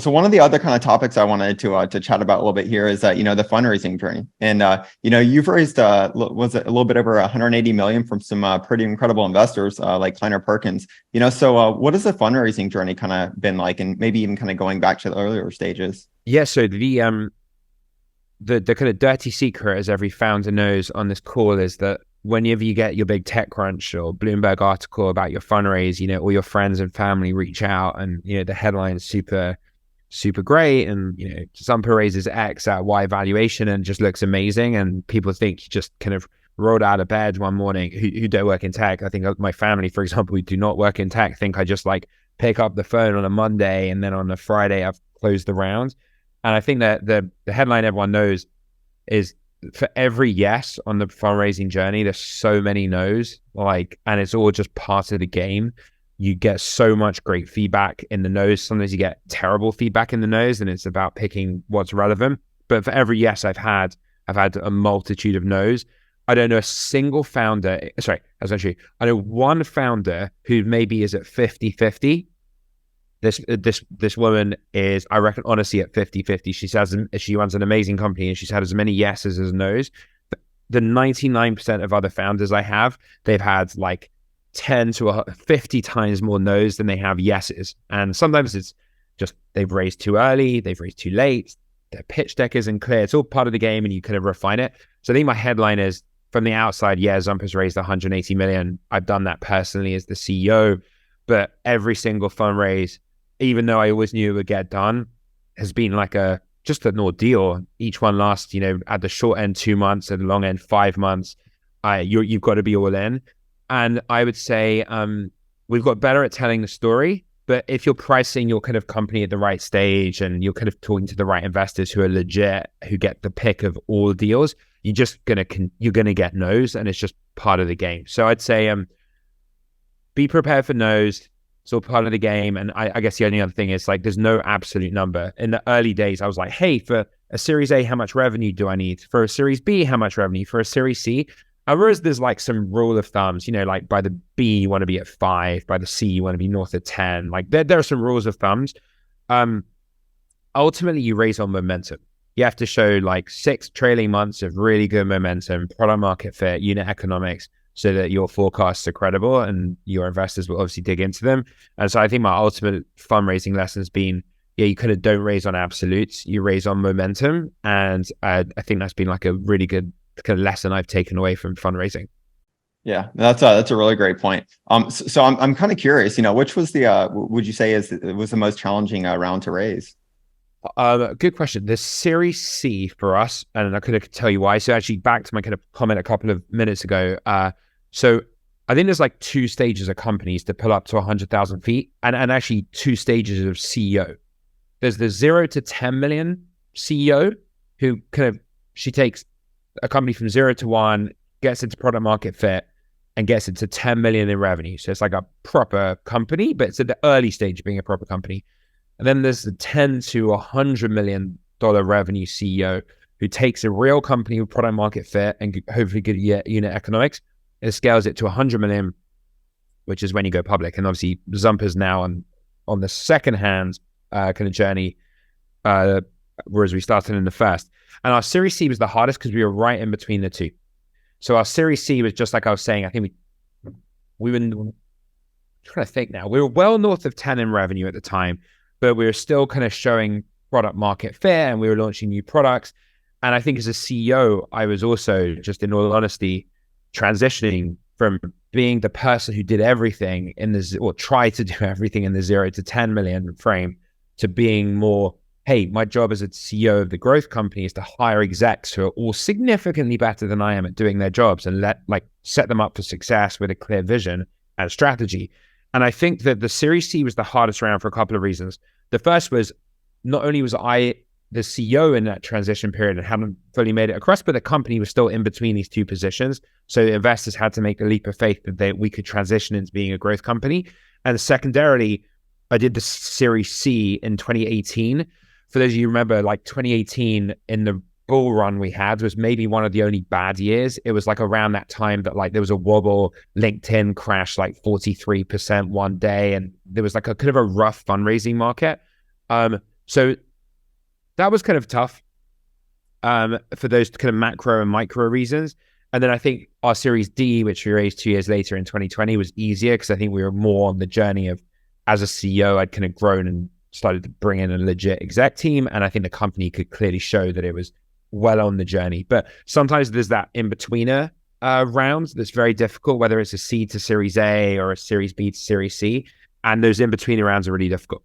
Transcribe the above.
So one of the other kind of topics I wanted to chat about a little bit here is that, the fundraising journey. And, you've raised, was it a little bit over 180 million from some pretty incredible investors like Kleiner Perkins. So what has the fundraising journey kind of been like, and maybe even kind of going back to the earlier stages? Yeah, so the kind of dirty secret, as every founder knows on this call, is that whenever you get your big TechCrunch or Bloomberg article about your fundraise, all your friends and family reach out, and the headline's super great, and Zumper raises X at Y valuation and just looks amazing, and people think you just kind of rolled out of bed one morning who don't work in tech. I think my family, for example, who do not work in tech, think I just like pick up the phone on a Monday and then on a Friday I've closed the round. And I think that the headline everyone knows is, for every yes on the fundraising journey, there's so many no's, and it's all just part of the game. You get so much great feedback in the no's. Sometimes you get terrible feedback in the no's, and it's about picking what's relevant. But for every yes I've had a multitude of no's. I don't know a single founder, I know one founder who maybe is at 50-50. This woman is, I reckon, honestly at 50-50. She runs an amazing company, and she's had as many yeses as nos. The 99% of other founders I have, they've had like 10 to 50 times more no's than they have yeses. And sometimes it's just they've raised too early, they've raised too late, their pitch deck isn't clear. It's all part of the game, and you kind of refine it. So I think my headline is, from the outside, yeah, Zumper's raised 180 million. I've done that personally as the CEO, but every single fundraise, even though I always knew it would get done, has been like just an ordeal. Each one lasts, at the short end 2 months, at the long end 5 months. You've got to be all in. And I would say we've got better at telling the story, but if you're pricing your kind of company at the right stage, and you're kind of talking to the right investors who are legit, who get the pick of all deals, you're gonna get no's, and it's just part of the game. So I'd say be prepared for no's. It's all part of the game. And I guess the only other thing is, there's no absolute number. In the early days, I was like, hey, for a Series A, how much revenue do I need? For a Series B, how much revenue? For a Series C? Whereas there's some rule of thumbs, by the B, you want to be at 5, by the C, you want to be north of 10. There are some rules of thumbs. Ultimately, you raise on momentum. You have to show 6 trailing months of really good momentum, product market fit, unit economics, so that your forecasts are credible and your investors will obviously dig into them. And so I think my ultimate fundraising lesson has been, you kind of don't raise on absolutes, you raise on momentum. And I think that's been a really good kind of lesson I've taken away from fundraising. Yeah, that's a really great point. So I'm kind of curious, which was would you say was the most challenging round to raise? Good question. The Series C for us, and I could tell you why. So actually, back to my kind of comment a couple of minutes ago. So I think there's 2 stages of companies to pull up to 100,000 feet, and actually 2 stages of CEO. There's the 0 to 10 million CEO, who she takes a company from 0 to 1, gets into product market fit, and gets into 10 million in revenue. So it's like a proper company, but it's at the early stage of being a proper company. And then there's the 10 to $100 million revenue CEO, who takes a real company with product market fit and hopefully good unit economics, and scales it to 100 million, which is when you go public. And obviously Zumper's now on the second hand kind of journey, whereas we started in the first. And our Series C was the hardest because we were right in between the two. So our Series C was just like I was saying, I think we were trying to think now. We were well north of 10 in revenue at the time, but we were still kind of showing product market fit, and we were launching new products. And I think as a CEO, I was also, just in all honesty, transitioning from being the person who did everything or tried to do everything in the 0 to 10 million frame, to being more, hey, my job as a CEO of the growth company is to hire execs who are all significantly better than I am at doing their jobs, and set them up for success with a clear vision and strategy. And I think that the Series C was the hardest round for a couple of reasons. The first was, not only was I the CEO in that transition period and hadn't fully made it across, but the company was still in between these 2 positions. So investors had to make the leap of faith that we could transition into being a growth company. And secondarily, I did the Series C in 2018. For those of you who remember, 2018 in the bull run we had was maybe one of the only bad years. It was around that time that there was a wobble. LinkedIn crashed 43% one day, and there was a kind of a rough fundraising market. So that was kind of tough for those kind of macro and micro reasons. And then I think our Series D, which we raised 2 years later in 2020, was easier because I think we were more on the journey of, as a CEO, I'd kind of grown and started to bring in a legit exec team. And I think the company could clearly show that it was well on the journey. But sometimes there's that in-betweener round that's very difficult, whether it's a C to Series A or a Series B to Series C. And those in-betweener rounds are really difficult.